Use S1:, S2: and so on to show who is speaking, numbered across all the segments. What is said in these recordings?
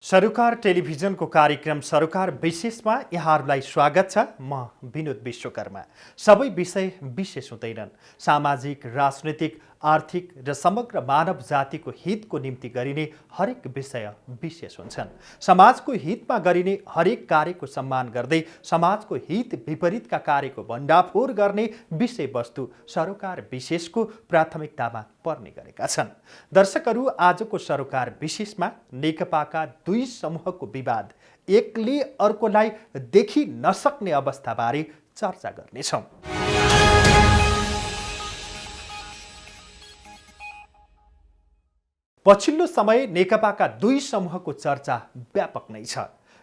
S1: सरोकार टेलिभिजनको कार्यक्रम सरोकार विशेषमा यहाँहरूलाई स्वागत छ। म विनोद विश्वकर्मा। सबै विषय विशेष हुँदैनन्। सामाजिक, राजनीतिक, आर्थिक र समग्र मानव जातिको हितको निम्ति गरिने हरेक विषय विशेष हुन्छन्। समाजको हितमा गरिने हरेक कार्यको सम्मान गर्दै समाजको हित विपरीतका कार्यको भण्डाफोर गर्ने विषयवस्तु सरोकार विशेषको प्राथमिकतामा पर्ने गरेका छन्। दर्शकहरू, आजको सरोकार विशेषमा नेकपाका दुई समूहको विवाद, एकले अर्कोलाई देखि नसक्ने अवस्थाबारे चर्चा गर्नेछौँ। पछिल्लो समय नेकपाका दुई समूहको चर्चा व्यापक नै छ।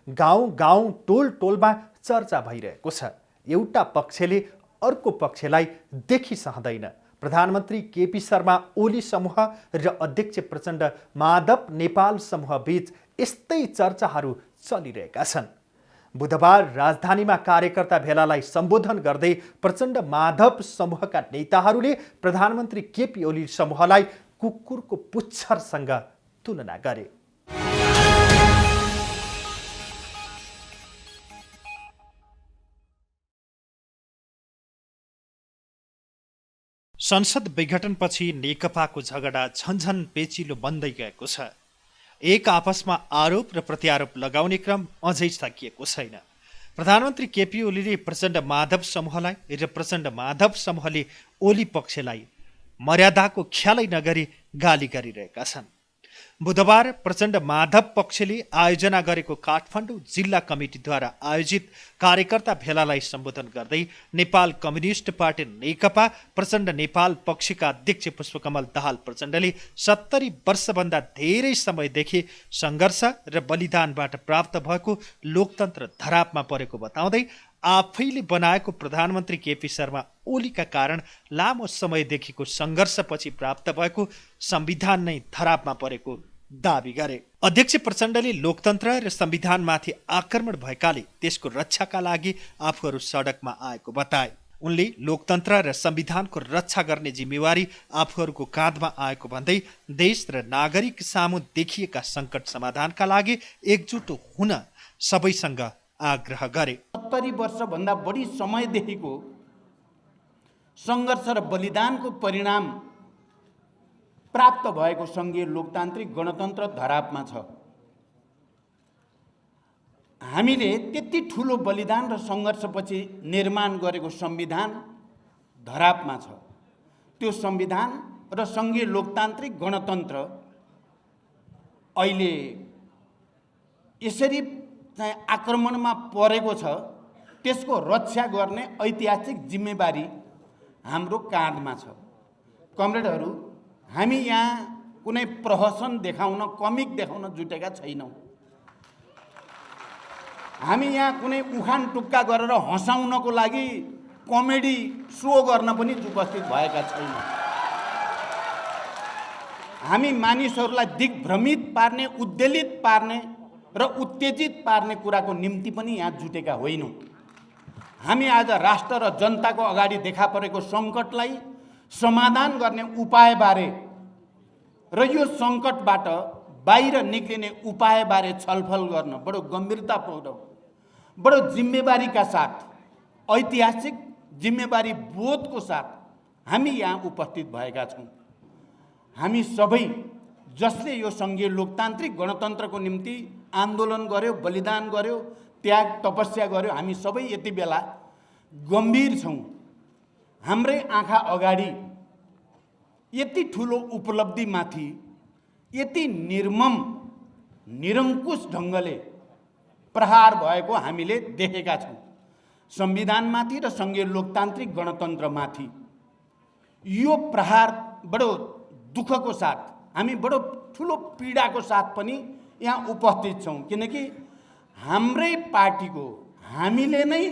S1: गाउँ गाउँ, टोल टोलमा चर्चा भइरहेको छ। एउटा पक्षले अर्को पक्षलाई देखिसहँदैन। प्रधानमन्त्री केपी शर्मा ओली समूह र अध्यक्ष प्रचण्ड माधव नेपाल समूह बीच यस्तै चर्चाहरू चलिरहेका छन्। बुधबार राजधानीमा कार्यकर्ता भेलालाई सम्बोधन गर्दै प्रचण्ड माधव समूहका नेताहरूले प्रधानमन्त्री केपी ओली समूहलाई कुकुरको पुच्छरसँग तुलना गरे। संसद विघटनपछि नेकपाको झगडा झन्झन पेचिलो बन्दै गएको छ। एक आपसमा आरोप र प्रत्यारोप लगाउने क्रम अझै सकिएको छैन। प्रधानमन्त्री केपी ओलीले प्रचण्ड माधव समूहलाई र प्रचण्ड माधव समूहले ओली पक्षलाई मर्यादाको ख्यालै नगरी गाली गरिरहेका छन्। बुधबार प्रचण्ड माधव पक्षले आयोजना गरेको काठमाडौँ जिल्ला कमिटीद्वारा आयोजित कार्यकर्ता भेलालाई सम्बोधन गर्दै नेपाल कम्युनिस्ट पार्टी नेकपा प्रचण्ड नेपाल पक्षका अध्यक्ष पुष्पकमल दाहाल प्रचण्डले 70 वर्षभन्दा धेरै समयदेखि सङ्घर्ष र बलिदानबाट प्राप्त भएको लोकतन्त्र धरापमा परेको बताउँदै आफैले बनाएको प्रधानमन्त्री केपी शर्मा ओलीका कारण लामो समयदेखिको सङ्घर्षपछि प्राप्त भएको संविधान नै धरापमा परेको दाबी गरे। अध्यक्ष प्रचण्डले लोकतन्त्र र संविधानमाथि आक्रमण भएकाले त्यसको रक्षाका लागि आफूहरू सडकमा आएको बताए। उनले लोकतन्त्र र संविधानको रक्षा गर्ने जिम्मेवारी आफूहरूको काँधमा आएको भन्दै देश र नागरिक सामु देखिएका सङ्कट समाधानका लागि एकजुट हुन सबैसँग आग्रह गरे।
S2: 70 वर्षभन्दा बढी समयदेखिको सङ्घर्ष र बलिदानको परिणाम प्राप्त भएको सङ्घीय लोकतान्त्रिक गणतन्त्र धरापमा छ। हामीले त्यति ठुलो बलिदान र सङ्घर्षपछि निर्माण गरेको संविधान धरापमा छ। त्यो संविधान र सङ्घीय लोकतान्त्रिक गणतन्त्र अहिले यसरी चाहिँ आक्रमणमा परेको छ, त्यसको रक्षा गर्ने ऐतिहासिक जिम्मेवारी हाम्रो काँधमा छ। कमरेडहरू, हामी यहाँ कुनै प्रहसन देखाउन, कमिक देखाउन जुटेका छैनौँ। हामी यहाँ कुनै उखान टुक्का गरेर हँसाउनको लागि कमेडी सो गर्न पनि उपस्थित भएका छैनौँ। हामी मानिसहरूलाई दिग्भ्रमित पार्ने, उद्वेलित पार्ने र उत्तेजित पार्ने कुराको निम्ति पनि यहाँ जुटेका होइनौँ। हामी आज राष्ट्र र जनताको अगाडि देखा परेको सङ्कटलाई समाधान गर्ने उपायबारे र यो सङ्कटबाट बाहिर निक्लिने उपायबारे छलफल गर्न बडो गम्भीरतापूर्वक, बडो जिम्मेवारीका साथ, ऐतिहासिक जिम्मेवारी बोधको साथ हामी यहाँ उपस्थित भएका छौँ। हामी सबै जसले यो सङ्घीय लोकतान्त्रिक गणतन्त्रको निम्ति आन्दोलन गर्यो, बलिदान गर्यो, त्याग तपस्या गर्यो, हामी सबै यति बेला गम्भीर छौँ। हाम्रै आँखा अगाडि यति ठुलो उपलब्धिमाथि यति निर्मम, निरङ्कुश ढङ्गले प्रहार भएको हामीले देखेका छौँ। संविधानमाथि र सङ्घीय लोकतान्त्रिक गणतन्त्रमाथि यो प्रहार बडो दुःखको साथ, हामी बडो ठुलो पीडाको साथ पनि यहाँ उपस्थित छौँ। किनकि हाम्रै पार्टीको, हामीले नै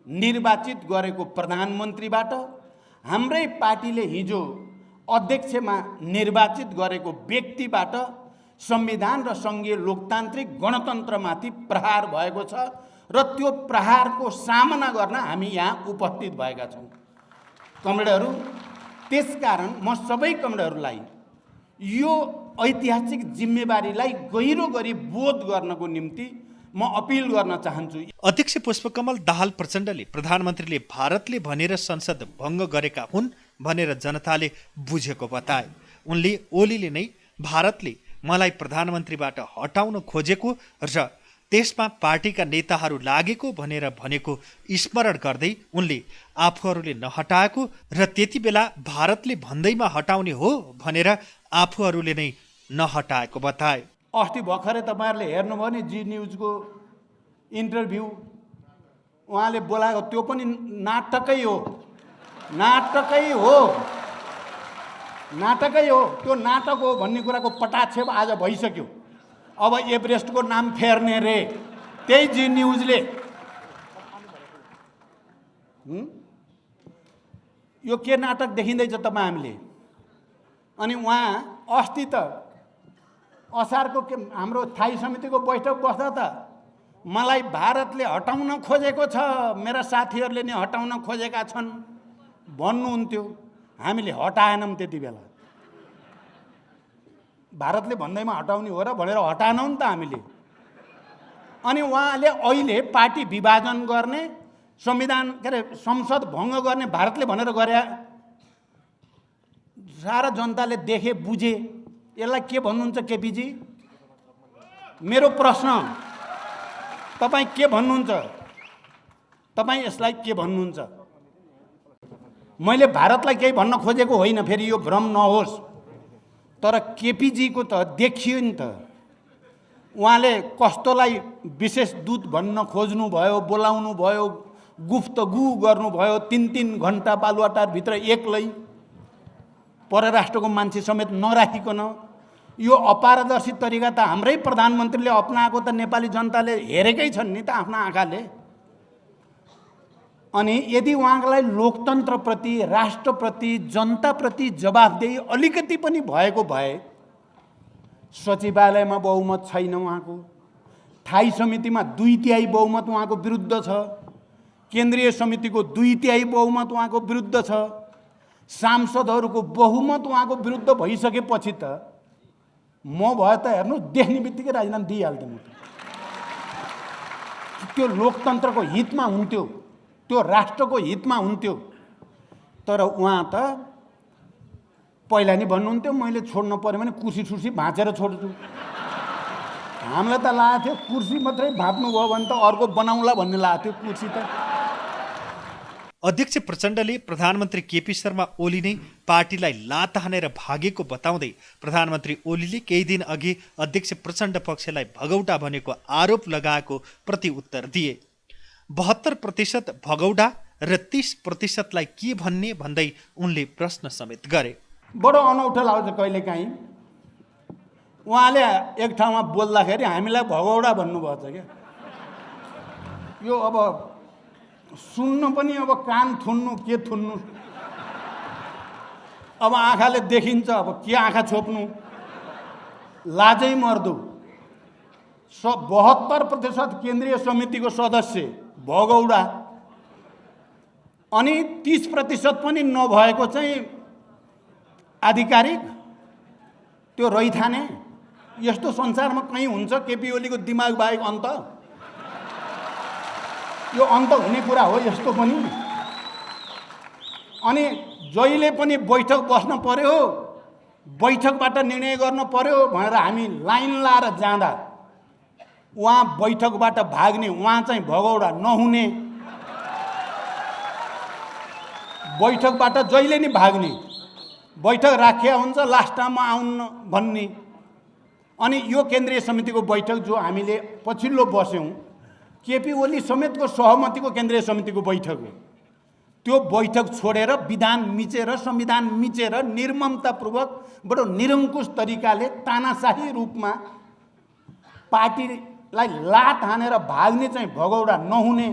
S2: निर्वाचित गरेको प्रधानमन्त्रीबाट, हाम्रै पार्टीले हिजो अध्यक्षमा निर्वाचित गरेको व्यक्तिबाट संविधान र सङ्घीय लोकतान्त्रिक गणतन्त्रमाथि प्रहार भएको छ र त्यो प्रहारको सामना गर्न हामी यहाँ उपस्थित भएका छौँ। कमरेडहरू, त्यसकारण म सबै कमरेडहरूलाई यो ऐतिहासिक जिम्मेवारीलाई गहिरो गरी बोध गर्नको निम्ति म अपिल गर्न चाहन्छु।
S1: अध्यक्ष पुष्पकमल दाहाल प्रचण्डले प्रधानमन्त्रीले भारतले भनेर संसद भङ्ग गरेका हुन् भनेर जनताले बुझेको बताए। उनले ओलीले नै भारतले मलाई प्रधानमन्त्रीबाट हटाउन खोजेको र त्यसमा पार्टीका नेताहरू लागेको भनेर भनेको स्मरण गर्दै उनले आफूहरूले नहटाएको र त्यति बेला भारतले भन्दैमा हटाउने हो भनेर आफूहरूले नै नहटाएको बताए।
S2: अस्ति भर्खरै तपाईँहरूले हेर्नुभयो नि जी न्युजको इन्टरभ्यू, उहाँले बोलाएको त्यो पनि नाटकै हो, नाटकै हो, नाटकै हो। त्यो नाटक हो भन्ने कुराको पटाक्षेप आज भइसक्यो। अब एभरेस्टको नाम फेर्ने रे त्यही जी न्युजले। यो के नाटक देखिँदैछ तपाईँ हामीले? अनि उहाँ अस्ति त असारको के हाम्रो स्थायी समितिको बैठक बस्दा त मलाई भारतले हटाउन खोजेको छ, मेरा साथीहरूले नि हटाउन खोजेका छन् भन्नुहुन्थ्यो। हामीले हटाएनौँ त्यति बेला। भारतले भन्दैमा हटाउने हो र भनेर हटाएनौँ नि त हामीले। अनि उहाँले अहिले पार्टी विभाजन गर्ने, संविधान के अरे संसद भङ्ग गर्ने भारतले भनेर गरे। सारा जनताले देखे बुझे। यसलाई के भन्नुहुन्छ केपीजी? मेरो प्रश्न, तपाईँ के भन्नुहुन्छ? तपाईँ यसलाई के भन्नुहुन्छ? मैले भारतलाई केही भन्न खोजेको होइन, फेरि यो भ्रम नहोस्। तर केपीजीको त देखियो नि त, उहाँले कस्तोलाई विशेष दूत भन्न खोज्नुभयो, बोलाउनु भयो, गुफ्तगु गर्नुभयो 3-3 घन्टा बालुवाटारभित्र एक्लै, परराष्ट्रको मान्छे समेत नराखिकन। यो अपारदर्शी तरिका त हाम्रै प्रधानमन्त्रीले अपनाएको त नेपाली जनताले हेरेकै छन् नि त आफ्ना आँखाले। अनि यदि उहाँलाई लोकतन्त्रप्रति, राष्ट्रप्रति, जनताप्रति जवाफदेही अलिकति पनि भएको भए, सचिवालयमा बहुमत छैन उहाँको, स्थायी समितिमा 2/3 बहुमत उहाँको विरुद्ध छ, केन्द्रीय समितिको 2/3 बहुमत उहाँको विरुद्ध छ, सांसदहरूको बहुमत उहाँको विरुद्ध भइसकेपछि त म भए त हेर्नु देख्ने बित्तिकै राजीनामा दिइहाल्थेँ म त। त्यो लोकतन्त्रको हितमा हुन्थ्यो, त्यो राष्ट्रको हितमा हुन्थ्यो। तर उहाँ त पहिला नि भन्नुहुन्थ्यो मैले छोड्न पर्यो भने कुर्सी भाँचेर छोड्छु। हामीलाई त लागेको थियो कुर्सी मात्रै भाँच्नुभयो भने त अर्को बनाउँला भन्ने लागेको थियो कुर्सी त।
S1: अध्यक्ष प्रचण्डले प्रधानमन्त्री केपी शर्मा ओली नै पार्टीलाई लात हानेर भागेको बताउँदै प्रधानमन्त्री ओलीले केही दिन अघि अध्यक्ष प्रचण्ड पक्षलाई भगौडा भनेको आरोप लगाएको प्रतिउत्तर दिए। 72% भगौडा र 30%लाई के भन्ने भन्दै उनले प्रश्न समेत गरे।
S2: बडो अनौठो लाग्छ कहिलेकाहीँ उहाँले एक ठाउँमा बोल्दाखेरि हामीलाई भगौडा भन्नुभएको छ क्या। यो अब सुन्न पनि अब कान थुन्नु के थुन्नु, अब आँखाले देखिन्छ, अब के आँखा छोप्नु, लाजै मर्दो। 72% केन्द्रीय समितिको सदस्य भगौडा, अनि 30% पनि नभएको चाहिँ आधिकारिक, त्यो रैथाने। यस्तो संसारमा कहीँ हुन्छ केपी ओलीको दिमाग बाहेक अन्त? यो अन्त हुने कुरा हो यस्तो पनि? अनि जहिले पनि बैठक बस्न पर्यो, बैठकबाट निर्णय गर्न पर्यो भनेर हामी लाइन लाएर जाँदा उहाँ बैठकबाट भाग्ने, उहाँ चाहिँ भगौडा नहुने, बैठकबाट जहिले नि भाग्ने, बैठक राखिया हुन्छ लास्ट टाइममा आउन्न भन्ने। अनि यो केन्द्रीय समितिको बैठक जो हामीले पछिल्लो बस्यौँ, केपी ओली समेतको सहमतिको केन्द्रीय समितिको बैठक हो। त्यो बैठक छोडेर विधान मिचेर, संविधान मिचेर, निर्ममतापूर्वक बडो निरङ्कुश तरिकाले तानाशाही रूपमा पार्टीलाई लात हानेर भाग्ने चाहिँ भगौडा नहुने।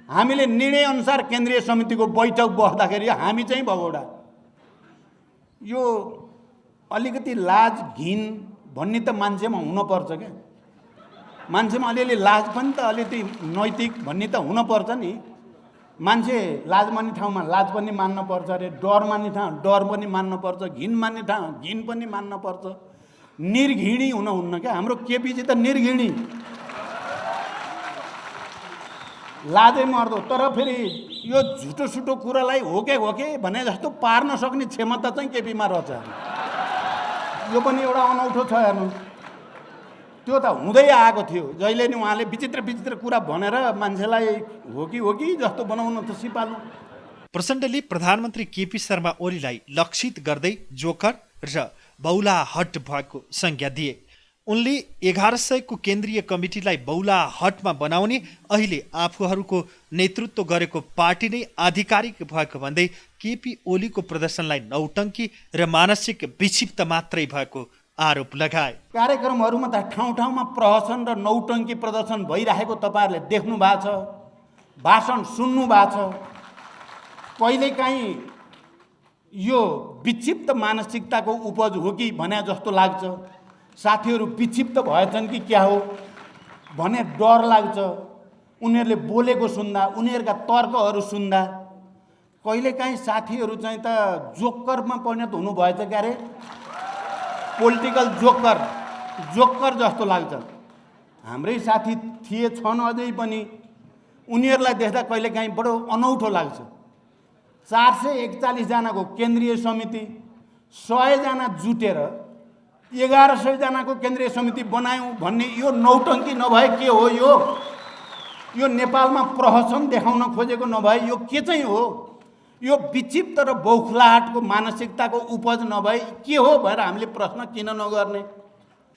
S2: हामीले निर्णय अनुसार केन्द्रीय समितिको बैठक बस्दाखेरि हामी चाहिँ भगौडा। यो अलिकति लाज घिन भन्ने त मान्छेमा हुनपर्छ क्या। मान्छेमा अलिअलि लाज पनि त अलिकति नैतिक भन्ने त हुनपर्छ नि। मान्छे लाज मान्ने ठाउँमा लाज पनि मान्नुपर्छ अरे, डर मान्ने ठाउँ डर पनि मान्नुपर्छ, घिन मान्ने ठाउँ घिन पनि मान्नुपर्छ। निर्घिणी हुनुहुन्न क्या? हाम्रो केपीजी त निर्घिणी, लाजै मर्दो। तर फेरि यो झुटो सुटो कुरालाई हो के भने जस्तो पार्न सक्ने क्षमता चाहिँ केपीमा रहेछ। यो पनि एउटा अनौठो छ हेर्नु। त्यो त हुँदै आएको थियो, जहिले नि उहाँले विचित्र विचित्र कुरा भनेर मान्छेलाई हो कि जस्तो बनाउन त सिपालु।
S1: प्रचण्डले प्रधानमन्त्री केपी शर्मा ओलीलाई लक्षित गर्दै जोकर र बौलाहट भएको संज्ञा दिए। उनले 1100 को केन्द्रीय कमिटीलाई बौलाहटमा बनाउने, अहिले आफूहरूको नेतृत्व गरेको पार्टी नै आधिकारिक भएको भन्दै केपी ओलीको प्रदर्शनलाई नौटङ्की र मानसिक विक्षिप्त मात्रै भएको आरोप लगाए।
S2: कार्यक्रमहरूमा त ठाउँ ठाउँमा प्रहसन र नौटङ्की प्रदर्शन भइरहेको तपाईँहरूले देख्नु भएको छ, भाषण सुन्नु भएको छ। कहिलेकाहीँ यो विक्षिप्त मानसिकताको उपज हो कि भने जस्तो लाग्छ। साथीहरू विक्षिप्त भएछन् कि क्या हो भने डर लाग्छ। उनीहरूले बोलेको सुन्दा, उनीहरूका तर्कहरू सुन्दा कहिलेकाहीँ साथीहरू चाहिँ त जोकरमा परिणत हुनुभएछ क्यारे, पोलिटिकल जोकर जस्तो लाग्छ। हाम्रै साथी थिए, छन् अझै पनि। उनीहरूलाई देख्दा कहिलेकाहीँ बडो अनौठो लाग्छ। 441 जनाको केन्द्रीय समिति, 100 जना जुटेर 1100 जनाको केन्द्रीय समिति बनायौँ भन्ने यो नौटङ्की नभए के हो? यो नेपालमा प्रहसन देखाउन खोजेको नभए यो के चाहिँ हो? यो विक्षिप्त र बौखलाहटको मानसिकताको उपज नभए के हो भनेर हामीले प्रश्न किन नगर्ने?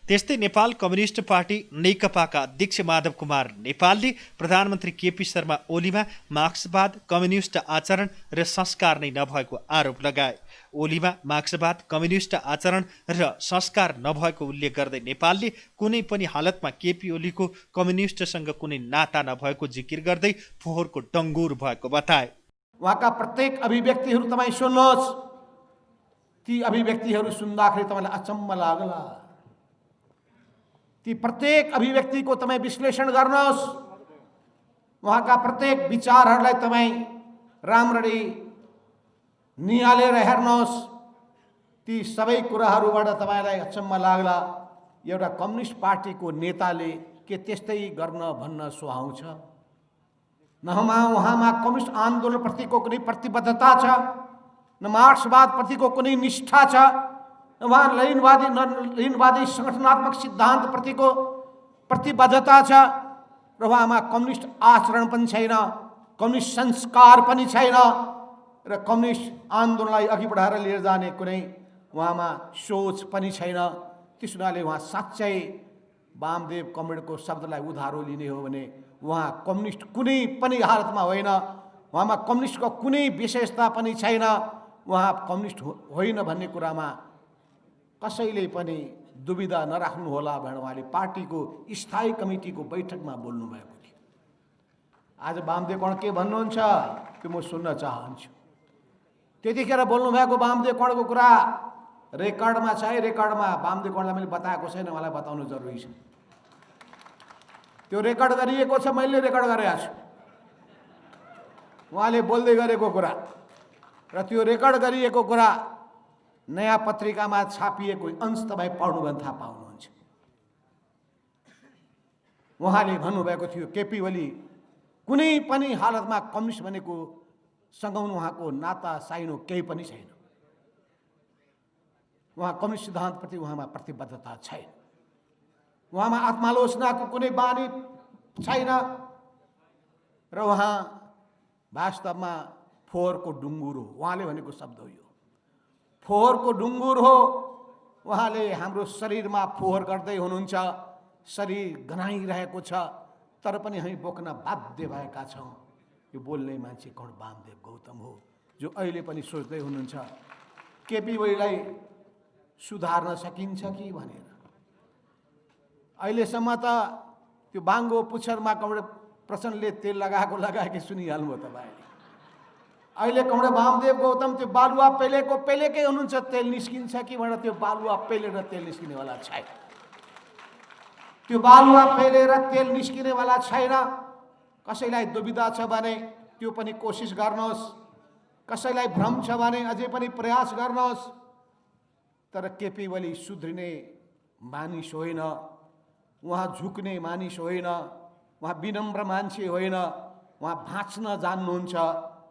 S1: त्यस्तै नेपाल कम्युनिस्ट पार्टी नेकपाका अध्यक्ष माधव कुमार नेपालले प्रधानमन्त्री केपी शर्मा ओलीमा मार्क्सवाद, कम्युनिस्ट आचरण र संस्कार नै नभएको आरोप लगाए। ओलीमा मार्क्सवाद, कम्युनिस्ट आचरण र संस्कार नभएको उल्लेख गर्दै नेपालले कुनै पनि हालतमा केपी ओलीको कम्युनिस्टसँग कुनै नाता नभएको जिकिर गर्दै फोहोरको डङ्गुर भएको बताए।
S3: उहाँका प्रत्येक अभिव्यक्तिहरू तपाईँ सुन्नुहोस्। ती अभिव्यक्तिहरू सुन्दाखेरि तपाईँलाई अचम्म लाग्ला। ती प्रत्येक अभिव्यक्तिको तपाईँ विश्लेषण गर्नुहोस्। उहाँका प्रत्येक विचारहरूलाई तपाईँ राम्ररी निहालेर हेर्नुहोस्। ती सबै कुराहरूबाट तपाईँलाई अचम्म लाग्ला। एउटा कम्युनिस्ट पार्टीको नेताले के त्यस्तै गर्न भन्न सुहाउँछ? न उहाँमा कम्युनिस्ट आन्दोलनप्रतिको कुनै प्रतिबद्धता छ, न मार्क्सवादप्रतिको कुनै निष्ठा छ, न उहाँ लेनिनवादी सङ्गठनात्मक सिद्धान्तप्रतिको प्रतिबद्धता छ, र उहाँमा कम्युनिस्ट आचरण पनि छैन, कम्युनिस्ट संस्कार पनि छैन, र कम्युनिस्ट आन्दोलनलाई अघि बढाएर लिएर जाने कुनै उहाँमा सोच पनि छैन। त्यस हुनाले उहाँ साँच्चै वामदेव कमरेडको शब्दलाई उधारो लिने हो भने उहाँ कम्युनिस्ट कुनै पनि हालतमा होइन। उहाँमा कम्युनिस्टको कुनै विशेषता पनि छैन। उहाँ कम्युनिस्ट होइन भन्ने कुरामा कसैले पनि दुविधा नराख्नुहोला भनेर उहाँले पार्टीको स्थायी कमिटीको बैठकमा बोल्नुभएको थियो। आज वामदेव कर्ण के भन्नुहुन्छ त्यो म सुन्न चाहन्छु। त्यतिखेर बोल्नुभएको वामदेव कर्णको कुरा रेकर्डमा छ है। रेकर्डमा वामदेव कर्णलाई मैले बताएको छैन, उहाँलाई बताउनु जरुरी छ। त्यो रेकर्ड गरिएको छ, मैले रेकर्ड गरेको छु उहाँले बोल्दै गरेको कुरा। र त्यो रेकर्ड गरिएको कुरा नयाँ पत्रिकामा छापिएको अंश तपाईँ पढ्नुभयो भने थाहा पाउनुहुन्छ। उहाँले भन्नुभएको थियो केपी ओली कुनै पनि हालतमा कम्युनिस्ट भनेको सँग उहाँको नाता साइनो केही पनि छैन। उहाँ कम्युनिस्ट सिद्धान्तप्रति उहाँमा प्रतिबद्धता छैन। उहाँमा आत्मालोचनाको कुनै बानी छैन, र उहाँ वास्तवमा फोहोरको डुङ्गुर हो। उहाँले भनेको शब्द हो यो, फोहोरको डुङ्गुर हो। उहाँले हाम्रो शरीरमा फोहोर गर्दै हुनुहुन्छ। शरीर गनाइरहेको छ, तर पनि हामी बोक्न बाध्य भएका छौँ। यो बोल्ने मान्छे कौन? वामदेव गौतम हो, जो अहिले पनि सोच्दै हुनुहुन्छ केपी ओलीलाई सुधार्न सकिन्छ कि भनेर। अहिलेसम्म त त्यो बाङ्गो पुच्छरमा कमरेड प्रचण्डले तेल लगाएकै सुनिहाल्नुभयो तपाईँले। अहिले कमरेड वामदेव गौतम त्यो बालुवा पेलेकै हुनुहुन्छ। तेल निस्किन्छ कि भनेर त्यो बालुवा पेलेर तेल निस्किनेवाला छैन। त्यो बालुवा पेलेर तेल निस्किनेवाला छैन। कसैलाई दुविधा छ भने त्यो पनि कोसिस गर्नुहोस्। कसैलाई भ्रम छ भने अझै पनि प्रयास गर्नुहोस्। तर केपी ओली सुध्रिने मानिस होइन, उहाँ झुक्ने मानिस होइन, उहाँ विनम्र मान्छे होइन। उहाँ भाँच्न जान्नुहुन्छ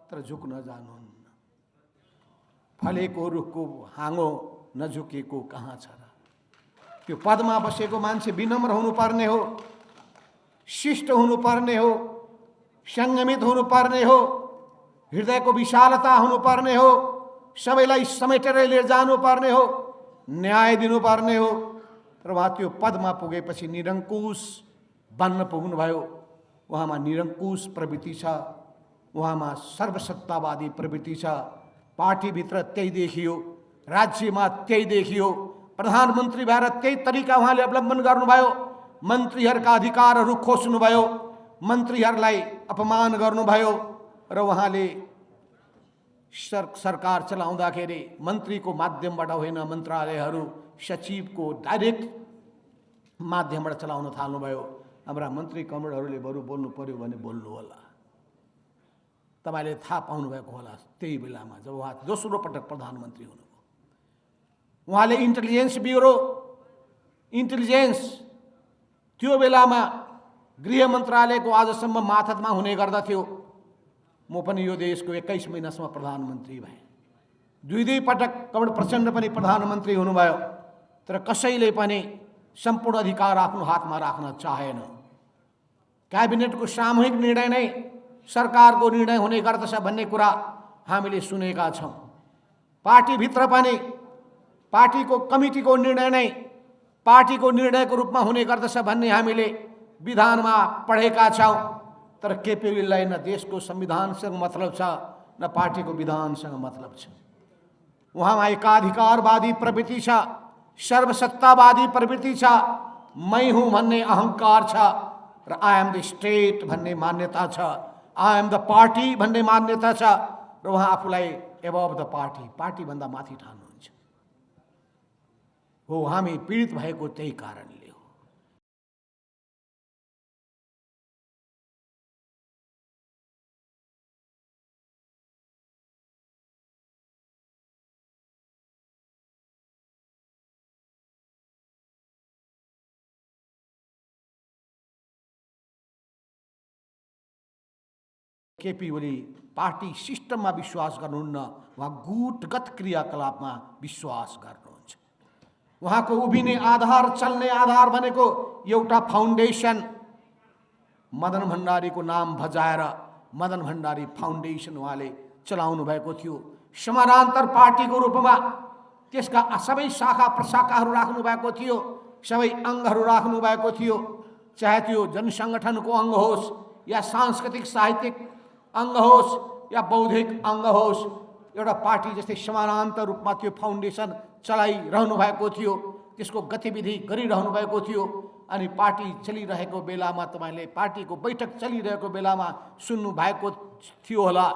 S3: तर झुक्न जान्नुहुन्न। फलेको रुखको हाँगो नझुकेको कहाँ छ र? त्यो पदमा बसेको मान्छे विनम्र हुनुपर्ने हो, शिष्ट हुनुपर्ने हो, संयमित हुनुपर्ने हो, हृदयको विशालता हुनुपर्ने हो, सबैलाई समेटेर लिएर जानुपर्ने हो, न्याय दिनुपर्ने हो। तर उहाँ त्यो पदमा पुगेपछि निरङ्कुश बन्न पुग्नुभयो। उहाँमा निरङ्कुश प्रवृत्ति छ, उहाँमा सर्वसत्तावादी प्रवृत्ति छ। पार्टीभित्र त्यही देखियो, राज्यमा त्यही देखियो। प्रधानमन्त्री भएर त्यही तरिका उहाँले अवलम्बन गर्नुभयो। मन्त्रीहरूका अधिकारहरू खोज्नुभयो, मन्त्रीहरूलाई अपमान गर्नुभयो र उहाँले सरकार चलाउँदाखेरि मन्त्रीको माध्यमबाट होइन, मन्त्रालयहरू सचिवको डाइरेक्ट माध्यमबाट चलाउन थाल्नुभयो। हाम्रा मन्त्री कमरेडहरूले बरु बोल्नु पर्यो भने बोल्नु होला। तपाईँले थाहा पाउनुभएको होला त्यही बेलामा जब उहाँ दोस्रो पटक प्रधानमन्त्री हुनुभयो। उहाँले इन्टेलिजेन्स ब्युरो, इन्टेलिजेन्स त्यो बेलामा गृह मन्त्रालयको आजसम्म मातहतमा हुने गर्दथ्यो। म पनि यो देशको 21 महिनासम्म प्रधानमन्त्री भएँ। दुई पटक कमल प्रचण्ड पनि प्रधानमन्त्री हुनुभयो, तर कसैले पनि सम्पूर्ण अधिकार आफ्नो हातमा राख्न चाहेन। क्याबिनेटको सामूहिक निर्णय नै सरकारको निर्णय हुने गर्दछ भन्ने कुरा हामीले सुनेका छौँ। पार्टीभित्र पनि पार्टीको कमिटीको निर्णय नै पार्टीको निर्णयको रूपमा हुने गर्दछ भन्ने हामीले विधानमा पढेका छौँ। तर केपी ओलीलाई न देशको संविधानसँग मतलब छ, न पार्टीको विधानसँग मतलब छ। उहाँमा एकाधिकारवादी प्रवृत्ति छ, सर्वसत्तावादी प्रवृत्ति छ, मै हुँ भन्ने अहङ्कार छ र आई एम द स्टेट भन्ने मान्यता छ, आई एम द पार्टी भन्ने मान्यता छ र उहाँ आफूलाई एबभ द पार्टी, पार्टीभन्दा माथि ठान्नुहुन्छ। हो, हामी पीडित भएको त्यही कारणले हो। केपी ओली पार्टी सिस्टममा विश्वास गर्नुहुन्न, उहाँ गुटगत क्रियाकलापमा विश्वास गर्नुहुन्छ। उहाँको उभिने आधार, चल्ने आधार भनेको एउटा फाउन्डेसन। मदन भण्डारीको नाम भजाएर मदन भण्डारी फाउन्डेसन उहाँले चलाउनु भएको थियो। समानान्तर पार्टीको रूपमा त्यसका सबै शाखा प्रशाखाहरू राख्नु भएको थियो, सबै अङ्गहरू राख्नु भएको थियो। चाहे त्यो जनसङ्गठनको अङ्ग होस् या सांस्कृतिक साहित्यिक अङ्ग होस् या बौद्धिक अङ्ग होस्, एउटा पार्टी जस्तै समानान्तर रूपमा त्यो फाउन्डेसन चलाइरहनु भएको थियो, त्यसको गतिविधि गरिरहनु भएको थियो। अनि पार्टी चलिरहेको बेलामा तपाईँले पार्टीको बैठक चलिरहेको बेलामा सुन्नु भएको थियो होला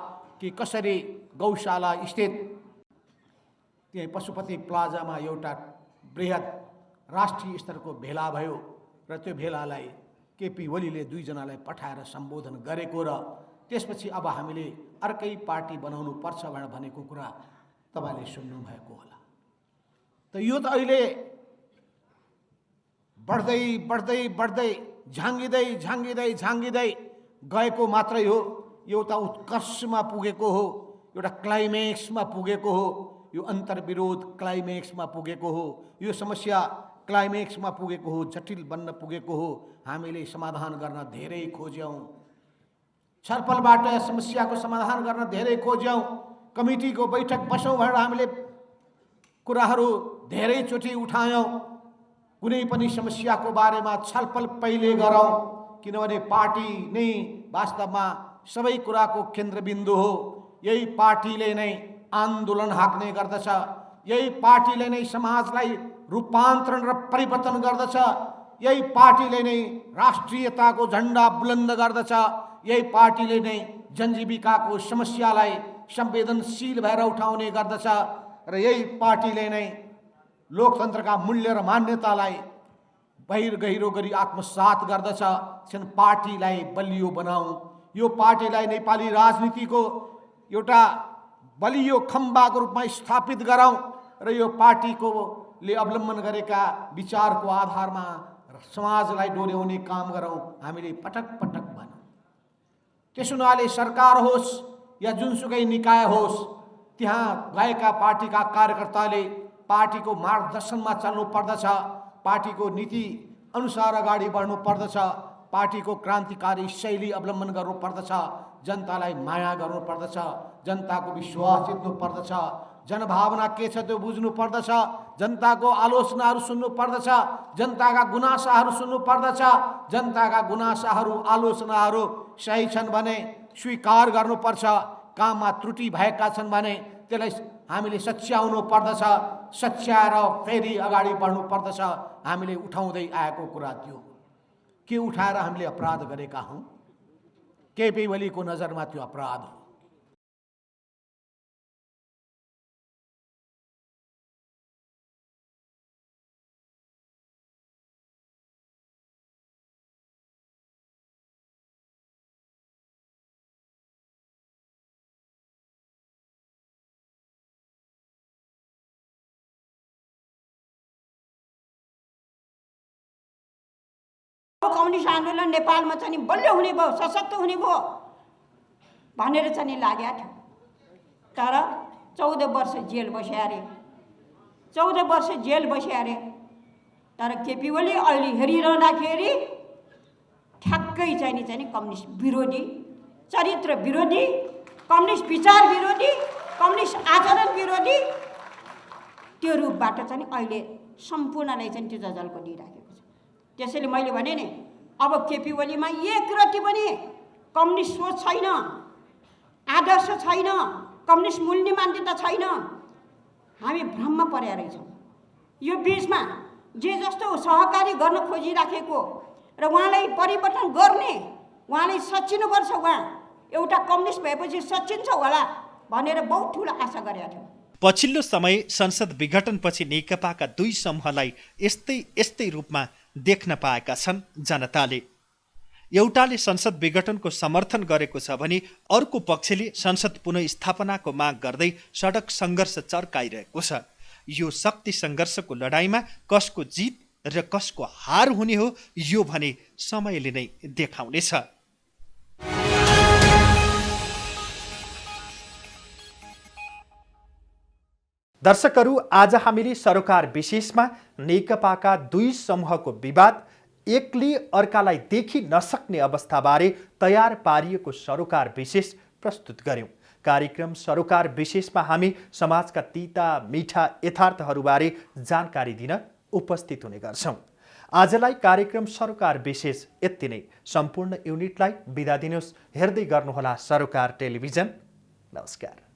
S3: कि कसरी गौशाला स्थित त्यही पशुपति प्लाजामा एउटा बृहत राष्ट्रिय स्तरको भेला भयो र त्यो भेलालाई केपी ओलीले दुईजनालाई पठाएर सम्बोधन गरेको र त्यसपछि अब हामीले अर्कै पार्टी बनाउनु पर्छ भनेको कुरा तपाईँले सुन्नु भएको होला। त यो त अहिले बढ्दै बढ्दै बढ्दै झाँगिँदै झाँगिँदै झाँगिँदै गएको मात्रै हो। एउटा उत्कर्षमा पुगेको हो, एउटा क्लाइमेक्समा पुगेको हो। यो अन्तर्विरोध क्लाइमेक्समा पुगेको हो, यो समस्या क्लाइमेक्समा पुगेको हो, जटिल बन्न पुगेको हो। हामीले समाधान गर्न धेरै खोज्यौँ, छलफलबाट समस्याको समाधान गर्न धेरै खोज्यौँ, कमिटीको बैठक बसौँ भनेर हामीले कुराहरू धेरैचोटि उठायौँ। कुनै पनि समस्याको बारेमा छलफल पहिले गरौँ, किनभने पार्टी नै वास्तवमा सबै कुराको केन्द्रबिन्दु हो। यही पार्टीले नै आन्दोलन हाँक्ने गर्दछ, यही पार्टीले नै समाजलाई रूपान्तरण र परिवर्तन गर्दछ, यही पार्टीले नै राष्ट्रियताको झन्डा बुलन्द गर्दछ, यही पार्टीले नै जनजीविकाको समस्यालाई संवेदनशील भएर उठाउने गर्दछ र यही पार्टीले नै लोकतन्त्रका मूल्य र मान्यतालाई गहिरो गरी आत्मसात गर्दछ। पार्टीलाई बलियो बनाऊ, यो पार्टीलाई नेपाली राजनीतिको एउटा बलियो खम्बाको रूपमा स्थापित गरौँ र यो पार्टीको सरकारले अवलम्बन गरेका विचारको आधारमा समाजलाई डोर्याउने काम गरौँ हामीले पटक पटक भनौँ। त्यसो हुनाले सरकार होस् या जुनसुकै निकाय होस्, त्यहाँ गएका पार्टीका कार्यकर्ताले पार्टीको मार्गदर्शनमा चल्नु पर्दछ, पार्टीको नीति अनुसार अगाडि बढ्नु पर्दछ, पार्टीको क्रान्तिकारी शैली अवलम्बन गर्नु पर्दछ, जनतालाई माया गर्नु पर्दछ, जनताको विश्वास जित्नु पर्दछ, जनभावना के छ त्यो बुझ्नु पर्दछ, जनताको आलोचनाहरू सुन्नु पर्दछ, जनताका गुनासाहरू सुन्नु पर्दछ। जनताका गुनासाहरू आलोचनाहरू सही छन् भने स्वीकार गर्नुपर्छ, काममा त्रुटि भएका छन् भने त्यसलाई हामीले सच्याउनु पर्दछ, सच्याएर फेरि अगाडि बढ्नु पर्दछ। हामीले उठाउँदै आएको कुरा त्यो के उठाएर हामीले अपराध गरेका हौँ? केपी ओलीको नजरमा त्यो अपराध हो।
S4: कम्युनिस्ट आन्दोलन नेपालमा चाहिँ बलियो हुने भयो, सशक्त हुने भयो भनेर चाहिँ लाग्या थियो। तर 14 वर्ष जेल बस्या अरे, 14 वर्ष जेल बस्या अरे। तर केपी ओली अहिले हेरिरहँदाखेरि ठ्याक्कै चाहिँ कम्युनिस्ट विरोधी, चरित्र विरोधी, कम्युनिस्ट विचार विरोधी, कम्युनिस्ट आचरण विरोधी त्यो रूपबाट चाहिँ अहिले सम्पूर्णलाई चाहिँ त्यो जजल्को दिइराखेको छ। त्यसैले मैले भने नि, अब केपी ओलीमा एक रति पनि कम्युनिस्ट सोच छैन, आदर्श छैन, कम्युनिस्ट मूल्य मान्यता छैन। हामी भ्रममा परेका रहेछौँ। यो बिचमा जे जस्तो सहकारी गर्न खोजिराखेको र उहाँलाई परिवर्तन गर्ने, उहाँलाई सच्चिनुपर्छ, उहाँ एउटा कम्युनिस्ट भएपछि सच्चिन्छ होला भनेर बहुत ठुलो आशा गरेका थियौँ।
S1: पछिल्लो समय संसद विघटनपछि नेकपाका दुई समूहलाई यस्तै रूपमा देख्न पाएका छन् जनताले। एउटाले संसद विघटनको समर्थन गरेको छ भने अर्को पक्षले संसद पुनःस्थापनाको माग गर्दै सडक सङ्घर्ष चर्काइरहेको छ। यो शक्ति सङ्घर्षको लडाईँमा कसको जित र कसको हार हुने हो, यो भने समयले नै देखाउनेछ। दर्शकहरू, आज हामीले सरोकार विशेषमा नेकपाका दुई समूहको विवाद, एकले अर्कालाई देखि नसक्ने अवस्थाबारे तयार पारिएको सरोकार विशेष प्रस्तुत गर्यौं। कार्यक्रम सरोकार विशेषमा हामी समाजका तीता मिठा यथार्थहरूबारे जानकारी दिन उपस्थित हुने गर्छौं। आजलाई कार्यक्रम सरोकार विशेष यति नै। सम्पूर्ण युनिटलाई बिदा दिनुहोस्। हेर्दै गर्नुहोला सरोकार टेलिभिजन। नमस्कार।